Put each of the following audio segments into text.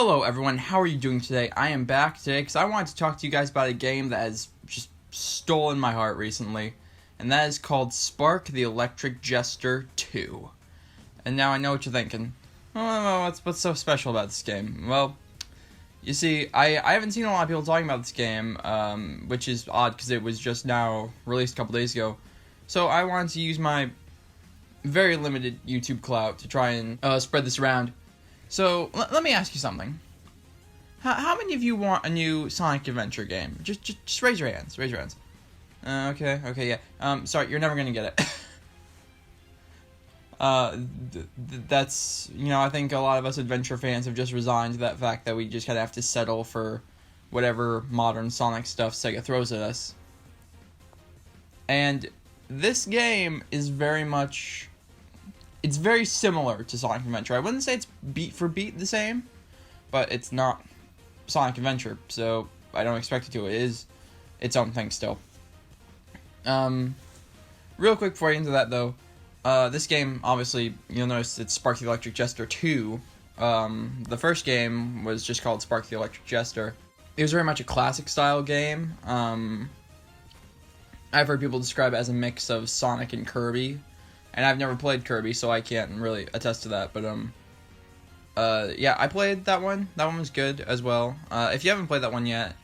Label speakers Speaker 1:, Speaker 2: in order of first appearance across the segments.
Speaker 1: Hello everyone, how are you doing today? I am back today because I wanted to talk to you guys about a game that has just stolen my heart recently, and that is called Fark the Electric Jester 2. And now I know what you're thinking. Oh, what's so special about this game? Well, you see, I haven't seen a lot of people talking about this game, which is odd because it was just now released a couple days ago. So I wanted to use my very limited YouTube clout to try and spread this around. So, let me ask you something. How many of you want a new Sonic Adventure game? Just raise your hands. Raise your hands. Okay, yeah. Sorry, you're never gonna get it. That's, I think a lot of us adventure fans have just resigned to that fact that we just kind of have to settle for whatever modern Sonic stuff Sega throws at us. And this game is very much... It's very similar to Sonic Adventure. I wouldn't say it's beat for beat the same, but it's not Sonic Adventure, so I don't expect it to. It is its own thing still. Real quick before I get into that, though, this game, obviously, you'll notice it's Fark the Electric Jester 2. The first game was just called Fark the Electric Jester. It was very much a classic-style game. I've heard people describe it as a mix of Sonic and Kirby. And I've never played Kirby, so I can't really attest to that, but, yeah, I played that one. That one was good as well. If you haven't played that one yet,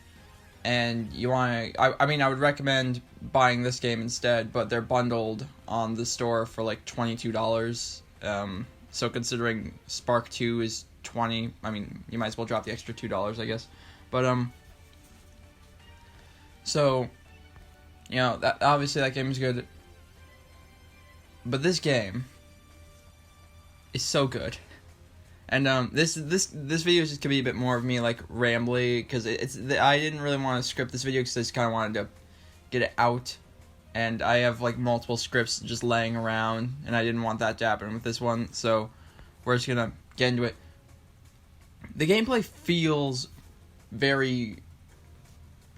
Speaker 1: and you want to, I would recommend buying this game instead, but they're bundled on the store for, like, $22. So considering Fark 2 is $20, you might as well drop the extra $2, I guess. But, so, obviously that game is good. But this game is so good, and this video is just gonna be a bit more of me like rambly because I didn't really want to script this video because I just kind of wanted to get it out, and I have like multiple scripts just laying around, and I didn't want that to happen with this one, so we're just gonna get into it. The gameplay feels very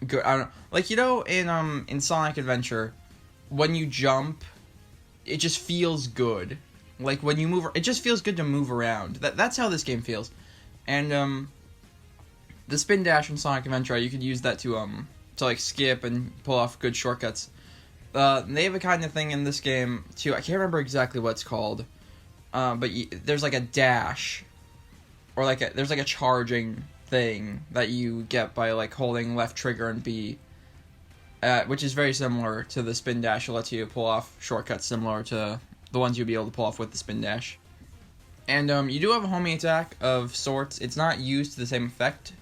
Speaker 1: good. I don't know, like in Sonic Adventure, when you jump, it just feels good. Like, when you move, it just feels good to move around. That's how this game feels. And, the spin dash in Sonic Adventure, you could use that to like, skip and pull off good shortcuts. They have a kind of thing in this game, too. I can't remember exactly what it's called. But there's, like, a dash. Or, like, there's, like, a charging thing that you get by, like, holding left trigger and B. Which is very similar to the spin dash. It lets you pull off shortcuts similar to the ones you'll be able to pull off with the spin dash. And you do have a homing attack of sorts. It's not used to the same effect,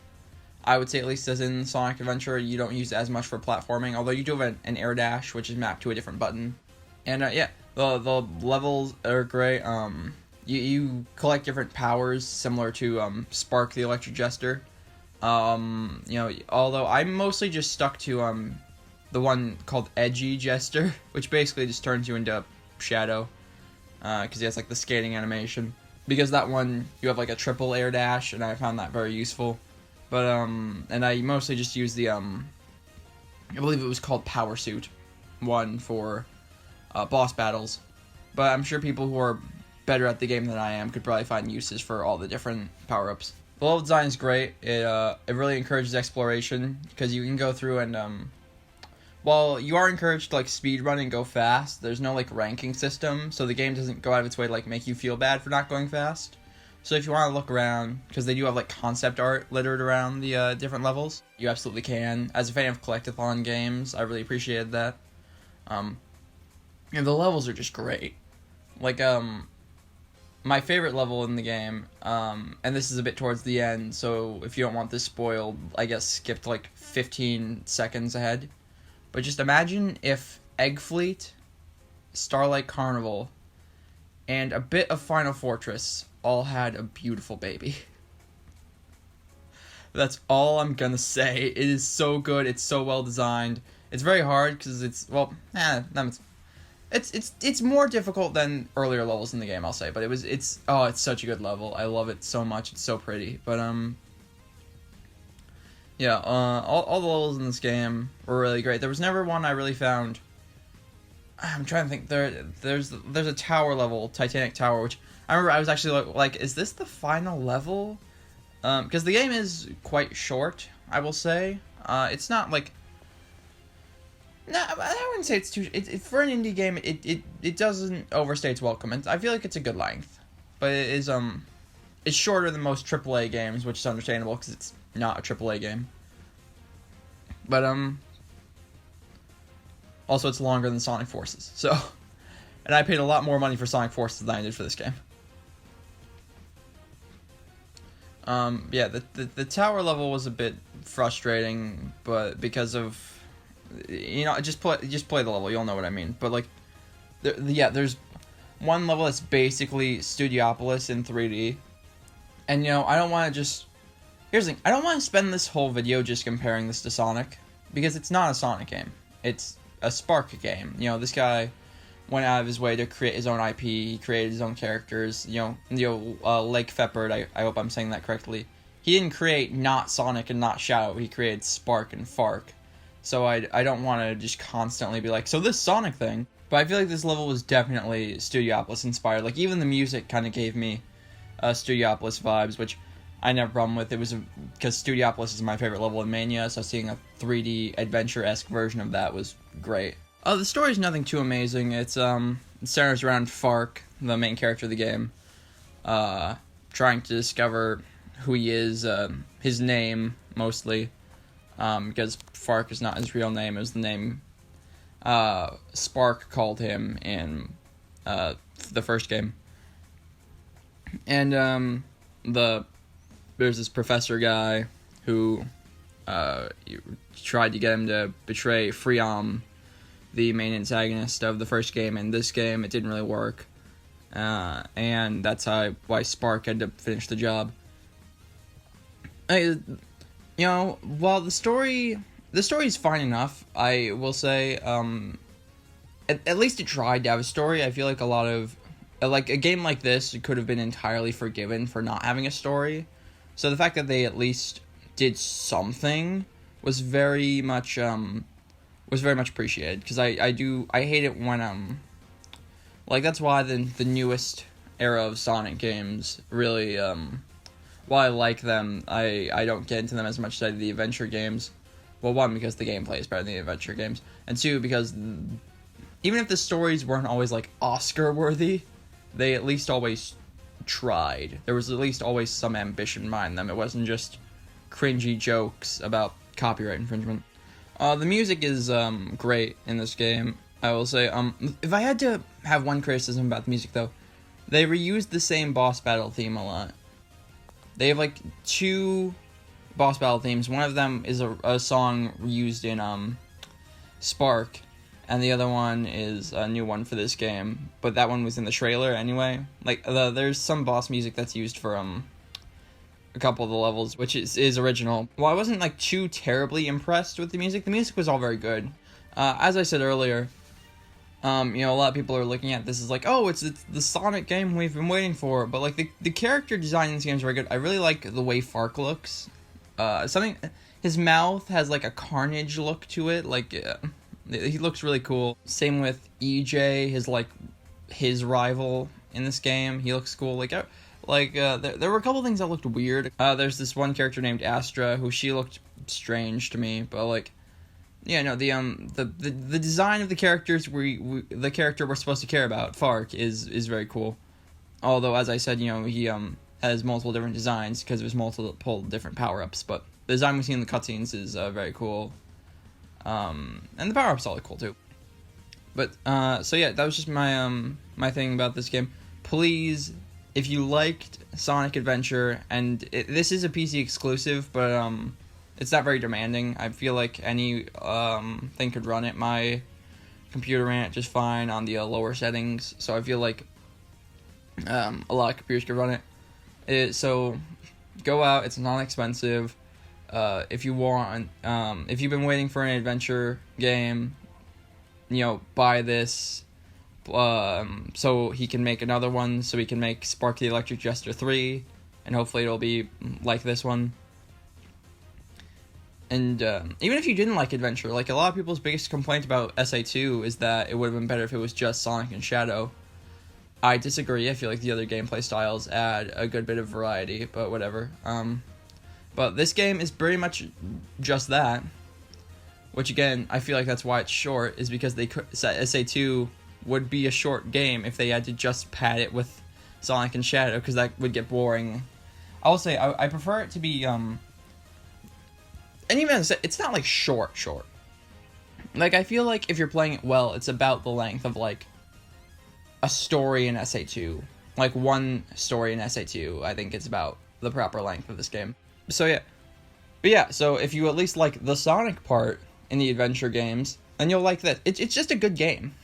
Speaker 1: I would say, at least as in Sonic Adventure. You don't use it as much for platforming, although you do have an air dash, which is mapped to a different button. And yeah, the levels are great. You collect different powers similar to Fark the Electric Jester. Although I'm mostly just stuck to the one called Edgy Jester, which basically just turns you into Shadow, because he has like the skating animation. Because that one, you have like a triple air dash, and I found that very useful. But and I mostly just use the I believe it was called Power Suit one for boss battles. But I'm sure people who are better at the game than I am could probably find uses for all the different power-ups. The level design is great. It really encourages exploration, because you can go through and while you are encouraged to, like, speedrun and go fast, there's no, like, ranking system, so the game doesn't go out of its way to, like, make you feel bad for not going fast. So if you want to look around, because they do have, like, concept art littered around the different levels, you absolutely can. As a fan of collectathon games, I really appreciated that. The levels are just great. Like, my favorite level in the game, and this is a bit towards the end, so if you don't want this spoiled, I guess skip to, like, 15 seconds ahead. But just imagine if Egg Fleet, Starlight Carnival, and a bit of Final Fortress all had a beautiful baby. That's all I'm gonna say. It is so good. It's so well designed. It's very hard because it's it's more difficult than earlier levels in the game, I'll say. But it's such a good level. I love it so much. It's so pretty. But yeah, all the levels in this game were really great. There was never one I really found. I'm trying to think. There's a tower level, Titanic Tower, which I remember I was actually like, is this the final level? because the game is quite short, I will say. It's not like... No, I wouldn't say it's too... for an indie game, it doesn't overstay its welcome. I feel like it's a good length. But it is, it's shorter than most AAA games, which is understandable, because it's not a AAA game. But, also, it's longer than Sonic Forces, so... And I paid a lot more money for Sonic Forces than I did for this game. Yeah, the tower level was a bit frustrating, but because of... You know, just play the level, you'll know what I mean. But, like, there's one level that's basically Studiopolis in 3D. And, you know, I don't want to just... Here's the thing, I don't want to spend this whole video just comparing this to Sonic, because it's not a Sonic game. It's a Spark game. You know, this guy went out of his way to create his own IP, he created his own characters, Lake Feppard, I hope I'm saying that correctly. He didn't create not Sonic and not Shadow, he created Spark and Fark. So I don't want to just constantly be like, so this Sonic thing. But I feel like this level was definitely Studiopolis inspired. Like, even the music kind of gave me Studiopolis vibes, which I never have a problem with. It was because Studiopolis is my favorite level in Mania, so seeing a 3D adventure-esque version of that was great. The story is nothing too amazing. It centers around Fark, the main character of the game, trying to discover who he is, his name, mostly, because Fark is not his real name. It was the name Spark called him in the first game. And there's this professor guy who tried to get him to betray Freon, the main antagonist of the first game. In this game, it didn't really work, and that's why Spark had to finish the job. While the story is fine enough, I will say, at least it tried to have a story. I feel like a lot of, like, a game like this could have been entirely forgiven for not having a story. So the fact that they at least did something was very much appreciated, because I hate it when like, that's why the newest era of Sonic games really while I like them, I don't get into them as much as I do the adventure games. Well, one, because the gameplay is better than the adventure games, and two, because even if the stories weren't always like Oscar worthy, they at least always tried. There was at least always some ambition behind them. It wasn't just cringy jokes about copyright infringement. The music is great in this game, I will say. If I had to have one criticism about the music, though, they reused the same boss battle theme a lot. They have, like, 2 boss battle themes. One of them is a song used in Spark, and the other one is a new one for this game, but that one was in the trailer anyway. Like, there's some boss music that's used for a couple of the levels, which is original. While I wasn't, like, too terribly impressed with the music was all very good. As I said earlier, a lot of people are looking at this as like, oh, it's the Sonic game we've been waiting for, but, like, the character design in this game is very good. I really like the way Fark looks. His mouth has, like, a Carnage look to it, like, he looks really cool. Same with EJ, his rival in this game. He looks cool. There were a couple things that looked weird. There's this one character named Astra, who she looked strange to me, but, like, yeah, no, the design of the characters the character we're supposed to care about, Fark, is very cool. Although, as I said, he has multiple different designs because of his multiple different power-ups, but the design we see in the cutscenes is very cool. And the power-ups all look cool too. But so yeah, that was just my thing about this game. Please, if you liked Sonic Adventure, and this is a PC exclusive, but it's not very demanding. I feel like any thing could run it. My computer ran it just fine on the lower settings, so I feel like a lot of computers could run it. So go out. It's not expensive. If you want, if you've been waiting for an adventure game, buy this, so he can make another one, so he can make Spark the Electric Jester 3, and hopefully it'll be like this one. And, even if you didn't like adventure, like, a lot of people's biggest complaint about SA2 is that it would have been better if it was just Sonic and Shadow. I disagree. I feel like the other gameplay styles add a good bit of variety, but whatever. But this game is pretty much just that. Which again, I feel like that's why it's short, is because they could, SA2 would be a short game if they had to just pad it with Sonic and Shadow, because that would get boring. I will say, I prefer it to be, and even it's not like short. Like, I feel like if you're playing it well, it's about the length of, like, a story in SA2. Like, one story in SA2, I think it's about the proper length of this game. So, yeah. But yeah, so if you at least like the Sonic part in the adventure games, then you'll like this. It's just a good game.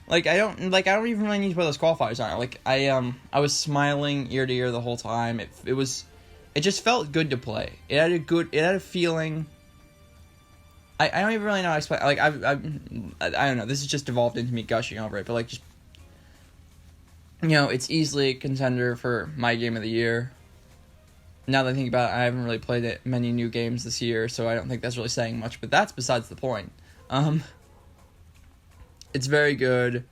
Speaker 1: Like, I don't even really need to put those qualifiers on it. Like, I was smiling ear to ear the whole time. It just felt good to play. It had a feeling. I don't even really know how to explain. Like, I don't know. This has just evolved into me gushing over it. But, like, just, you know, it's easily a contender for my game of the year. Now that I think about it, I haven't really played many new games this year, so I don't think that's really saying much. But that's besides the point. It's very good.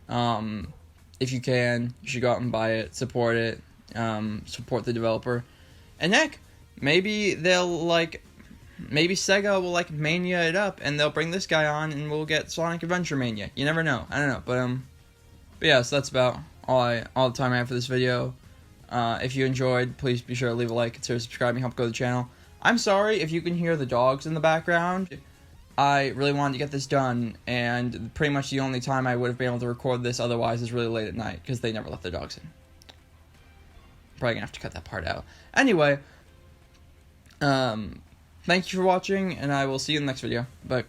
Speaker 1: If you can, you should go out and buy it, support it, support the developer. And heck, maybe maybe Sega will, like, mania it up, and they'll bring this guy on, and we'll get Sonic Adventure Mania. You never know. I don't know, but yeah, so that's about all the time I have for this video. If you enjoyed, please be sure to leave a like, consider subscribing, help grow the channel. I'm sorry if you can hear the dogs in the background. I really wanted to get this done, and pretty much the only time I would have been able to record this otherwise is really late at night, because they never let their dogs in. Probably gonna have to cut that part out. Anyway, thank you for watching, and I will see you in the next video. Bye.